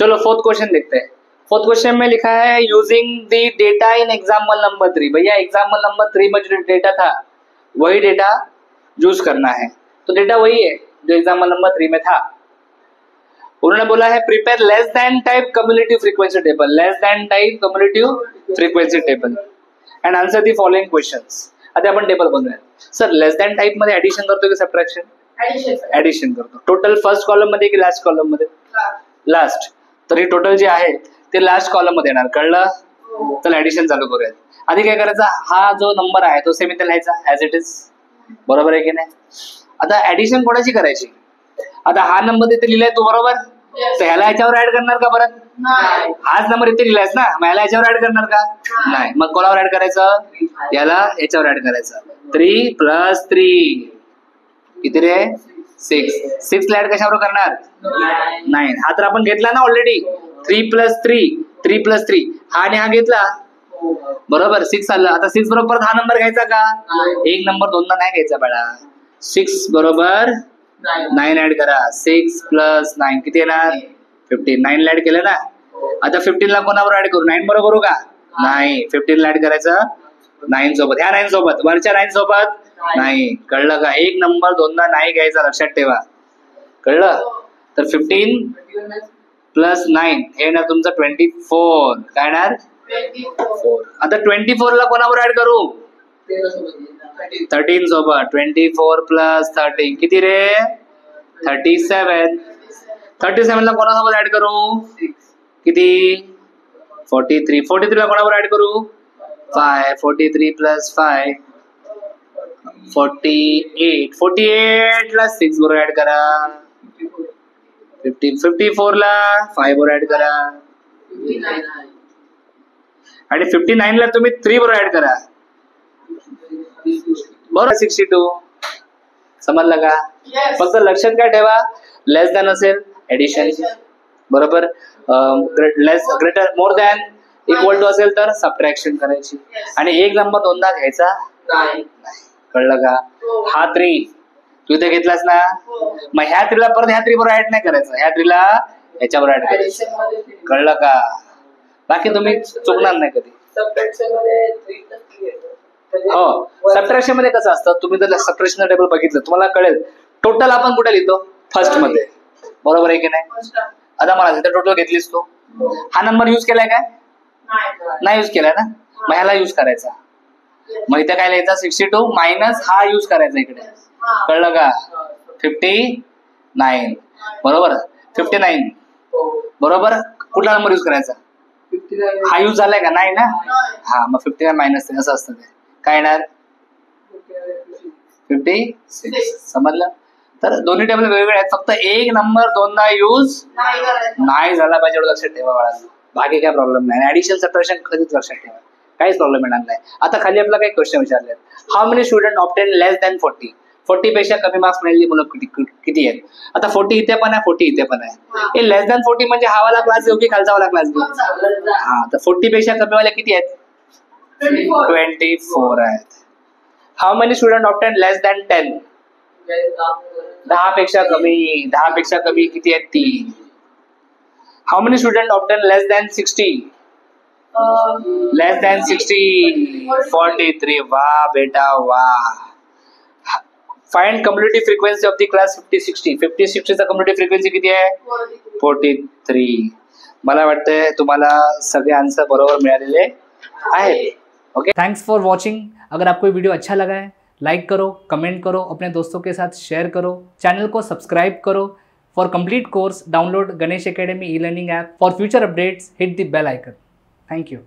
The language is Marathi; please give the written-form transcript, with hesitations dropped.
चलो फोर्थ क्वेश्चन देखते हैं। फोर्थ क्वेश्चन में लिखा है using the data in example number 3। भैया एग्जाम्पल नंबर 3 में जो डेटा था वही डेटा यूज करना है, तो डेटा वही है जो एग्जाम्पल नंबर 3 में था। उन्होंने बोला है prepare less than type cumulative frequency table, less than type cumulative frequency table end answer the following questions. आता आपण टेबल बनवूया। सर लेस देन टाइप मध्ये ऍडिशन करतो की सबट्रॅक्शन? ऍडिशन करतो। टोटल फर्स्ट कॉलम मध्ये की लास्ट कॉलम मध्ये? लास्ट। तर हे टोटल जे आहे ते लास्ट कॉलम मध्ये येणार, कळलं? चला ऍडिशन चालू करूयात। आधी काय करायचं, हा जो नंबर आहे तो सेम इथे लिहायचा ऍज इट इज, बरोबर आहे की नाही? आता ऍडिशन कोणाची करायची? आता हा नंबर इथे लिहिलाय तू, बरोबर? तर ह्याला याच्यावर ऍड करणार का परत? हाच नंबर इथे लिहिलायस ना, मग ह्याला याच्यावर ऍड करणार का? नाही। मग कोणावर ऍड करायचं? याला याच्यावर ऍड करायचं। 3 + 3 किती रे? 6। 6 ला ऍड कशावर करणार? 9। हा तर आपण घेतला ना ऑलरेडी, 3 + 3, 3 + 3 हा आणि हा घेतला, बरोबर? 6 आलं। आता 6 बरोबर हा नंबर घ्यायचा का? एक नंबर दोनदा नाही घ्यायचा बाळा। 6 बरोबर 9 ऍड करा। 6 + 9 किती येणार? 15। 9 ला ऍड केलं ना। आता 15 ला कोणावर ऍड करू? 9 बरोबर करू का? नाही, 15 ला ऍड करायचं 9 सोबत, ह्या 9 सोबत, वरच्या 9 सोबत नाही, कळलं का? एक नंबर दोनदा नाही घ्यायचा, लक्षात ठेवा, कळलं? तर 15 + 9 हे ना तुमचं 24, काय येणार? 24। आता 24 ला कोणावर ऍड करू? 13 सोबत। 24 + 13 किती रे? 37। 37 ला कोणासोबत ऍड करू? किती? 43। 43 ला कोणावर ऍड करू? 5। 43 + 5 48। 48 ला 6 बरोबर ऍड करा। 50। 54 ला 5 बरोबर ऍड करा आणि 59 ला तुम्ही 3 बरोबर ऍड करा, बरोबर? 62। समजलं का? फक्त लक्षात काय ठेवा, लेस दॅन असेल ऍडिशन, बरोबर? Less greater more than equal to असेल तर सबट्रॅक्शन करायची, आणि एक नंबर दोनदा घ्यायचा नाही, कळलं का? हा 3 तू इथे घेतलास ना, मग ह्या 3 ला परत ह्या 3 बरोबर ऍड नाही करायचं, ह्या 3 ला ह्याच्यावर ऍड करायचं, कळलं का? बाकी तुम्ही चुकणार नाही कधी। हो, सबट्रॅक्शन मध्ये कसं असतं, तुम्ही जर सबट्रॅक्शन टेबल बघितलं तुम्हाला कळेल टोटल आपण कुठे लिहितो? फर्स्ट मध्ये, बरोबर आहे की नाही? आता मला इथे टोटल घेतलीस तू, हा नंबर युज केलाय काय? नाही युज केलाय ना, मग ह्याला युज करायचा। मग इथे काय लिहायचं? 62 मायनस हा युज करायचा इकडे, कळलं का? 59 बरोबर, 59 बरोबर। कुठला नंबर युज करायचा? हा युज झालाय का? नाही ना, हा, मग 59 मायनस असं असतं ते, काय येणार? 56। समजलं? तर दोन्ही टेबल वेगवेगळे आहेत, फक्त एक नंबर दोनदा युज नाही झाला पाहिजे एवढं लक्षात ठेवा बाळांनो, बाकी काय प्रॉब्लेम नाही। ऍडिशन सबट्रॅक्शन कधीच लक्षात ठेवा, काहीच प्रॉब्लेम येणार नाही। आता खाली आपला काही क्वेश्चन विचारले, how many student obtain less than 40? 40 पेक्षा कमी मार्क्स मिळालेली मुलं किती आहेत? आता 40 इथे पण आहे, 40 इथे पण आहे। हे लेस दॅन 40 म्हणजे हा वाला क्लास घेऊ की खालचा वाला क्लास घेऊ? हा, तर 40 पेक्षा कमी वाले किती आहेत? 24 आहेत। How many student obtain less than 10? 10 पेक्षा कमी, 10 पेक्षा कमी किती आहेत? 3। How many student obtain less than 60? Less than 60 43। वाह बेटा वाह। Find cumulative frequency of the class 50-60। 50-60 चा कम्युलेटिव फ्रिक्वेन्सी किती आहे? 43। मला वाटतंय तुम्हाला सगळे आंसर बरोबर मिळालेले आहेत। Okay, thanks for watching. अगर आपको वीडियो अच्छा लगा है लाइक करो, कमेंट करो, अपने दोस्तों के साथ शेयर करो, चैनल को सब्सक्राइब करो। For complete course download Ganesh academy E learning app. For future updates hit the bell icon. Thank you.